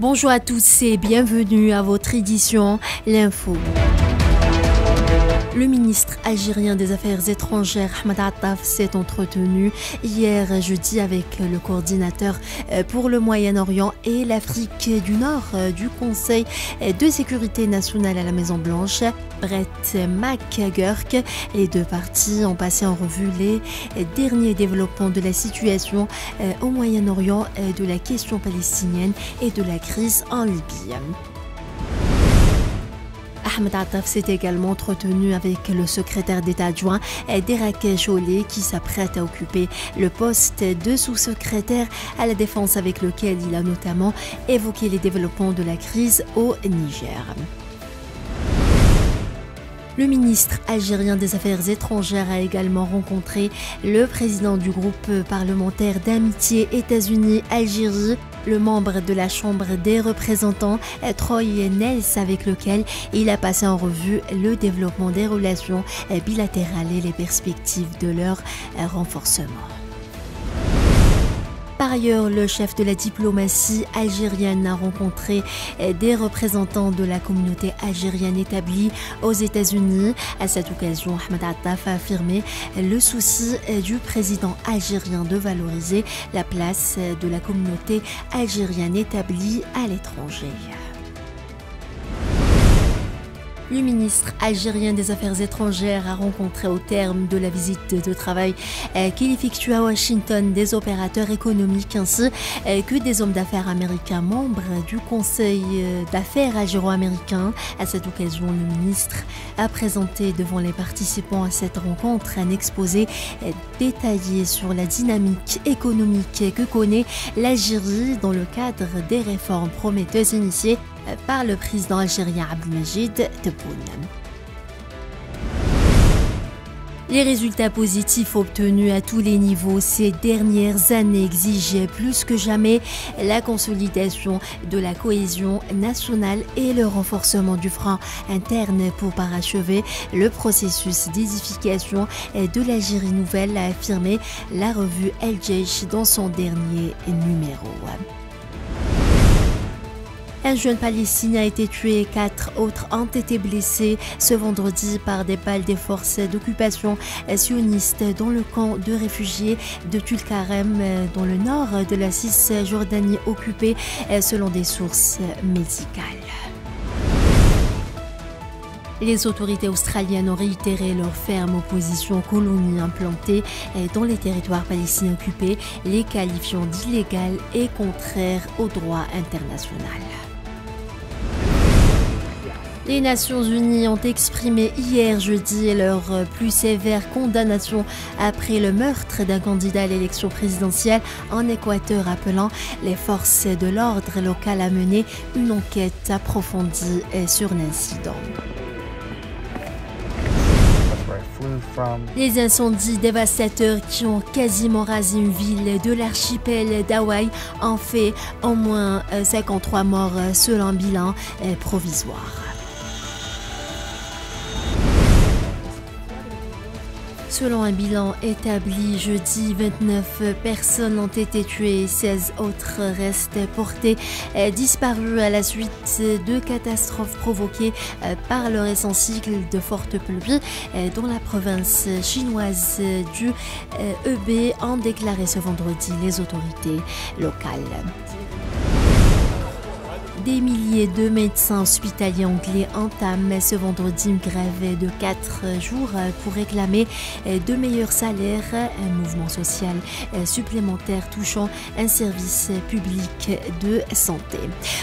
Bonjour à tous et bienvenue à votre édition L'Info. Le ministre algérien des Affaires étrangères Ahmed Attaf s'est entretenu hier jeudi avec le coordinateur pour le Moyen-Orient et l'Afrique du Nord du Conseil de sécurité nationale à la Maison-Blanche, Brett McGurk. Les deux parties ont passé en revue les derniers développements de la situation au Moyen-Orient, de la question palestinienne et de la crise en Libye. Ahmed Attaf s'est également entretenu avec le secrétaire d'État adjoint Derek Chollet qui s'apprête à occuper le poste de sous-secrétaire à la défense, avec lequel il a notamment évoqué les développements de la crise au Niger. Le ministre algérien des Affaires étrangères a également rencontré le président du groupe parlementaire d'amitié États-Unis-Algérie, le membre de la Chambre des représentants, Troy Nels, avec lequel il a passé en revue le développement des relations bilatérales et les perspectives de leur renforcement. Par ailleurs, le chef de la diplomatie algérienne a rencontré des représentants de la communauté algérienne établie aux États-Unis. À cette occasion, Ahmed Attaf a affirmé le souci du président algérien de valoriser la place de la communauté algérienne établie à l'étranger. Le ministre algérien des Affaires étrangères a rencontré au terme de la visite de travail qu'il effectue à Washington des opérateurs économiques ainsi que des hommes d'affaires américains membres du Conseil d'affaires algéro-américain. À cette occasion, le ministre a présenté devant les participants à cette rencontre un exposé détaillé sur la dynamique économique que connaît l'Algérie dans le cadre des réformes prometteuses initiées par le président algérien Abdelmajid Tebboune. Les résultats positifs obtenus à tous les niveaux ces dernières années exigent plus que jamais la consolidation de la cohésion nationale et le renforcement du frein interne pour parachever le processus d'édification de l'Algérie nouvelle, a affirmé la revue El Jaish dans son dernier numéro. Un jeune Palestinien a été tué et 4 autres ont été blessés ce vendredi par des balles des forces d'occupation sionistes dans le camp de réfugiés de Tulkarem, dans le nord de la Cisjordanie occupée, selon des sources médicales. Les autorités australiennes ont réitéré leur ferme opposition aux colonies implantées dans les territoires palestiniens occupés, les qualifiant d'illégales et contraires au droit international. Les Nations Unies ont exprimé hier jeudi leur plus sévère condamnation après le meurtre d'un candidat à l'élection présidentielle en Équateur, appelant les forces de l'ordre local à mener une enquête approfondie sur l'incident. Les incendies dévastateurs qui ont quasiment rasé une ville de l'archipel d'Hawaï ont fait au moins 53 morts selon un bilan provisoire. Selon un bilan établi jeudi, 29 personnes ont été tuées et 16 autres restent portées disparues à la suite de catastrophes provoquées par le récent cycle de fortes pluies dans la province chinoise du Hebei, ont déclaré ce vendredi les autorités locales. Des milliers de médecins hospitaliers anglais entament ce vendredi une grève de 4 jours pour réclamer de meilleurs salaires, un mouvement social supplémentaire touchant un service public de santé.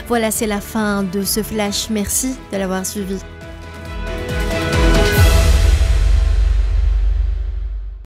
Voilà, c'est la fin de ce flash. Merci de l'avoir suivi.